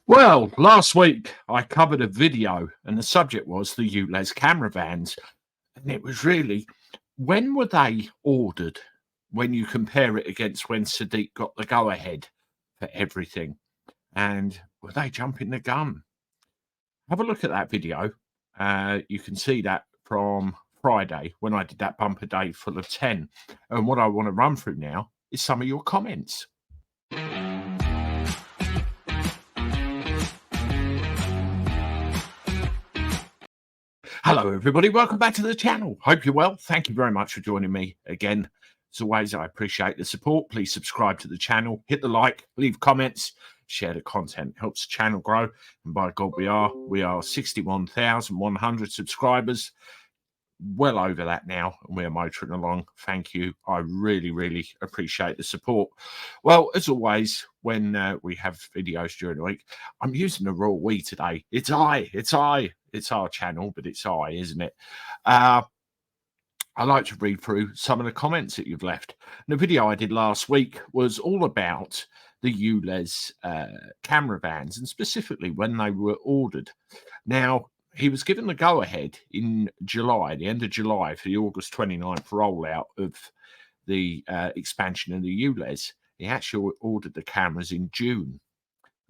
Well, last week I covered a video and the subject was the ULEZ camera vans. And it was really, when were they ordered when you compare it against when Sadiq got the go ahead for everything? And were they jumping the gun? Have a look at that video. You can see that from Friday when I did that bumper day full of 10. And what I want to run through now is some of your comments. Hello, everybody. Welcome back to the channel. Hope you're well. Thank you very much for joining me again. As always, I appreciate the support. Please subscribe to the channel, hit the like, leave comments, share the content. Helps the channel grow. And by God, we are 61,100 subscribers. Well over that now, and we're motoring along. Thank you. I really, really appreciate the support. Well, as always, when we have videos during the week, I'm using the raw we today. It's our channel, but it's isn't it? I like to read through some of the comments that you've left. And the video I did last week was all about the ULEZ camera vans, and specifically when they were ordered. Now, he was given the go-ahead in July, the end of July, for the August 29th rollout of the expansion of the ULEZ. He actually ordered the cameras in June.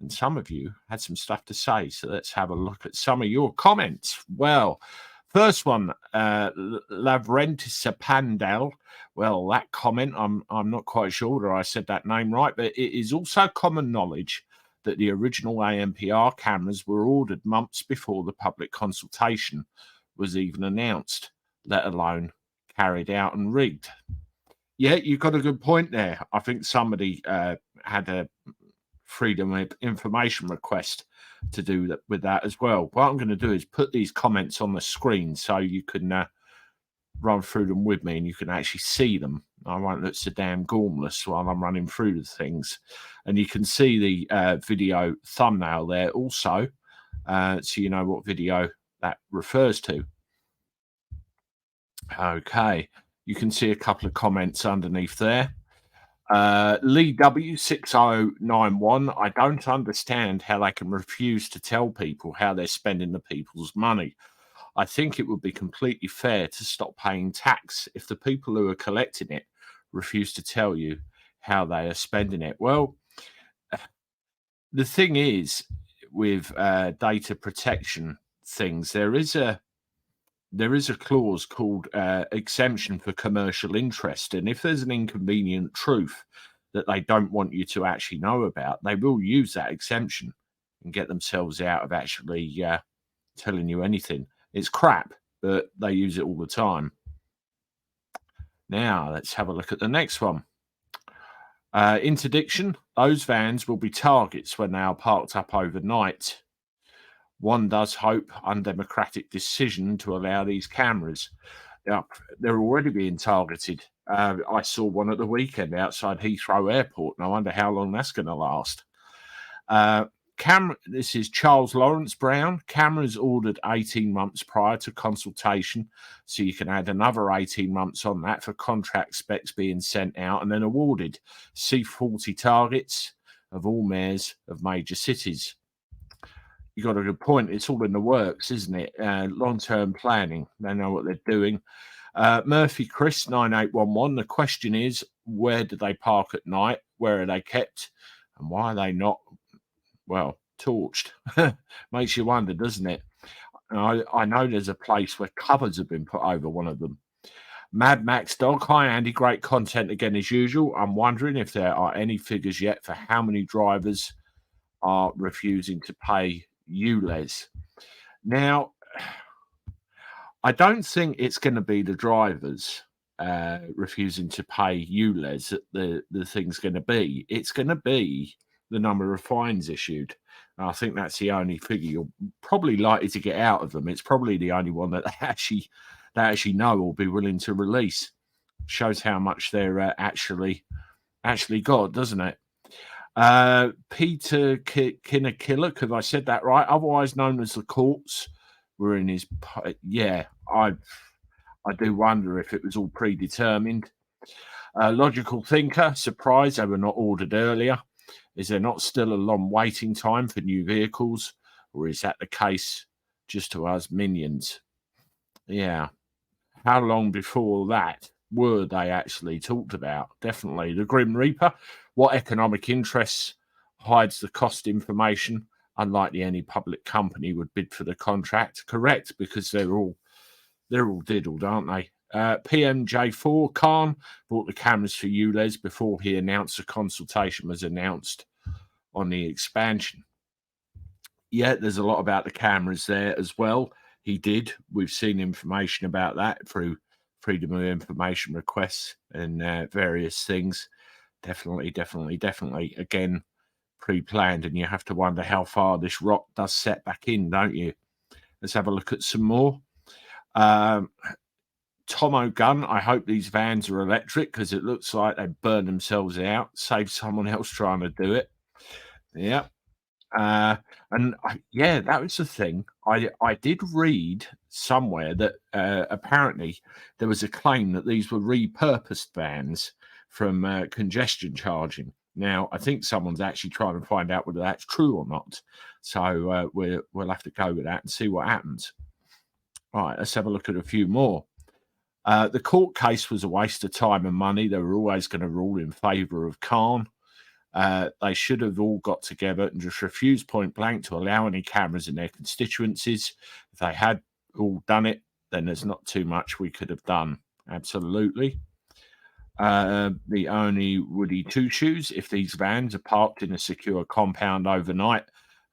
And some of you had some stuff to say, so let's have a look at some of your comments. Well, first one, Lavrentisa Pandal. Well, that comment, I'm not quite sure whether I said that name right, but it is also common knowledge that the original ANPR cameras were ordered months before the public consultation was even announced, let alone carried out and rigged. Yeah, you've got a good point there. I think somebody had a freedom of information request to do that with that as well. What I'm going to do is put these comments on the screen so you can run through them with me and you can actually see them. I won't look so damn gormless while I'm running through the things. And you can see the video thumbnail there also, so you know what video that refers to. Okay, you can see a couple of comments underneath there. Lee W6091, I don't understand how they can refuse to tell people how they're spending the people's money. I think it would be completely fair to stop paying tax if the people who are collecting it refuse to tell you how they are spending it. Well, the thing is, with data protection things, there is a clause called exemption for commercial interest, and if there's an inconvenient truth that they don't want you to actually know about, they will use that exemption and get themselves out of actually telling you anything. It's crap, but they use it all the time. Now, let's have a look at the next one. Interdiction, those vans will be targets when they are parked up overnight. One does hope undemocratic decision to allow these cameras. They're already being targeted. I saw one at the weekend outside Heathrow Airport, and I wonder how long that's going to last. This is Charles Lawrence Brown. Cameras ordered 18 months prior to consultation, so you can add another 18 months on that for contract specs being sent out and then awarded. C40 targets of all mayors of major cities. You got a good point. It's all in the works, isn't it? Long-term planning. They know what they're doing. Murphy Chris 9811. The question is, where do they park at night? Where are they kept? And why are they not, well, torched? Makes you wonder, doesn't it? I know there's a place where covers have been put over one of them. Mad Max Dog. Hi, Andy. Great content again as usual. I'm wondering if there are any figures yet for how many drivers are refusing to pay ULEZ. Now, I don't think it's going to be the drivers refusing to pay ULEZ that the thing's going to be. It's going to be the number of fines issued. And I think that's the only figure you're probably likely to get out of them. It's probably the only one that they actually know or be willing to release. Shows how much they're actually got, doesn't it? Peter Kinakillock, have I said that right? Otherwise known as the courts, were in his. Yeah, I do wonder if it was all predetermined. Logical thinker, surprised they were not ordered earlier. Is there not still a long waiting time for new vehicles, or is that the case just to us minions? Yeah. How long before that were they actually talked about? Definitely the Grim Reaper. What economic interests hides the cost information? Unlikely any public company would bid for the contract. Correct, because they're all diddled, aren't they? PMJ4 Khan bought the cameras for ULEZ before he announced a consultation was announced on the expansion. Yeah, there's a lot about the cameras there as well. He did. We've seen information about that through Freedom of Information requests and various things. Definitely. Again, pre-planned, and you have to wonder how far this rock does set back in, don't you? Let's have a look at some more. Tomo Gun, I hope these vans are electric because it looks like they burn themselves out. Save someone else trying to do it. Yeah. Yeah, that was the thing. I did read somewhere that apparently there was a claim that these were repurposed vans from congestion charging. Now, I think someone's actually trying to find out whether that's true or not. So we'll have to go with that and see what happens. All right, let's have a look at a few more. The court case was a waste of time and money. They were always going to rule in favour of Khan. They should have all got together and just refused point blank to allow any cameras in their constituencies. If they had all done it, then there's not too much we could have done. Absolutely. The only Woody Two Shoes, if these vans are parked in a secure compound overnight.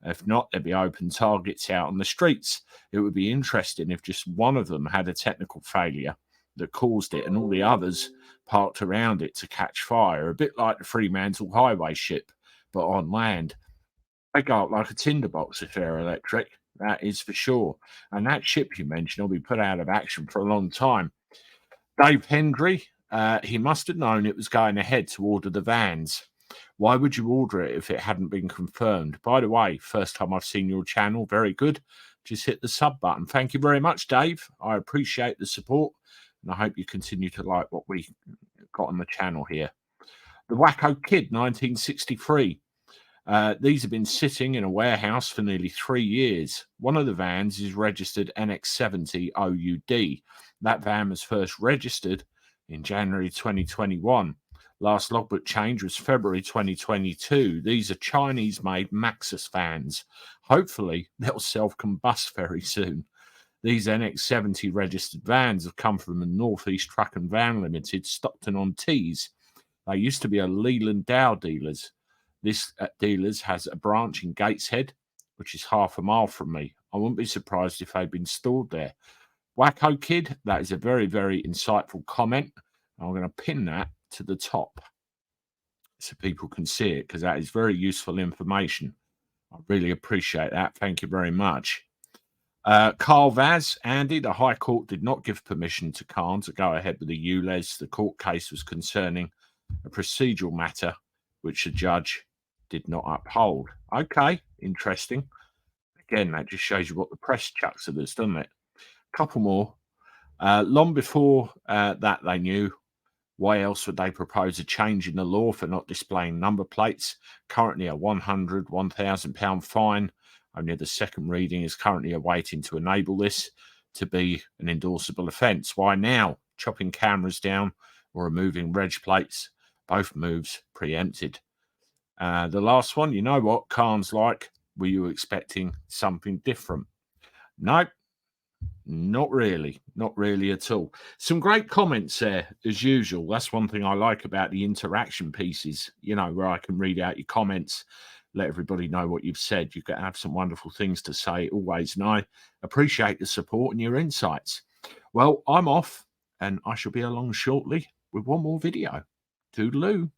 If not, there'd be open targets out on the streets. It would be interesting if just one of them had a technical failure that caused it and all the others parked around it to catch fire, a bit like the Fremantle Highway ship, but on land. They go up like a tinderbox if they're electric, that is for sure. And that ship you mentioned will be put out of action for a long time. Dave Hendry, he must have known it was going ahead to order the vans. Why would you order it if it hadn't been confirmed? By the way, first time I've seen your channel, very good. Just hit the sub button. Thank you very much, Dave. I appreciate the support, and I hope you continue to like what we got on the channel here. The Wacko Kid, 1963. These have been sitting in a warehouse for nearly 3 years. One of the vans is registered NX70 OUD. That van was first registered in January 2021. Last logbook change was February 2022. These are Chinese-made Maxus vans. Hopefully, they'll self-combust very soon. These NX70 registered vans have come from the Northeast Truck and Van Limited, Stockton-on-Tees. They used to be a Leland Dow dealers. This dealers has a branch in Gateshead, which is half a mile from me. I wouldn't be surprised if they'd been stored there. Wacko Kid, that is a very, very insightful comment. I'm going to pin that to the top so people can see it because that is very useful information. I really appreciate that. Thank you very much. Carl Vaz, Andy, the High Court did not give permission to Khan to go ahead with the ULEZ. The court case was concerning a procedural matter which the judge did not uphold. Okay, interesting. Again, that just shows you what the press chucks at us, doesn't it? A couple more. Long before that they knew. Why else would they propose a change in the law for not displaying number plates? Currently a £1,000 fine. Only the second reading is currently awaiting to enable this to be an endorsable offence. Why now? Chopping cameras down or removing reg plates? Both moves preempted. The last one, you know what Khan's like. Were you expecting something different? Nope. Not really at all. Some great comments there as usual. That's one thing I like about the interaction pieces, you know, where I can read out your comments, let everybody know what you've said. You can have some wonderful things to say always, and I appreciate the support and your insights. Well, I'm off and I shall be along shortly with one more video. Toodaloo.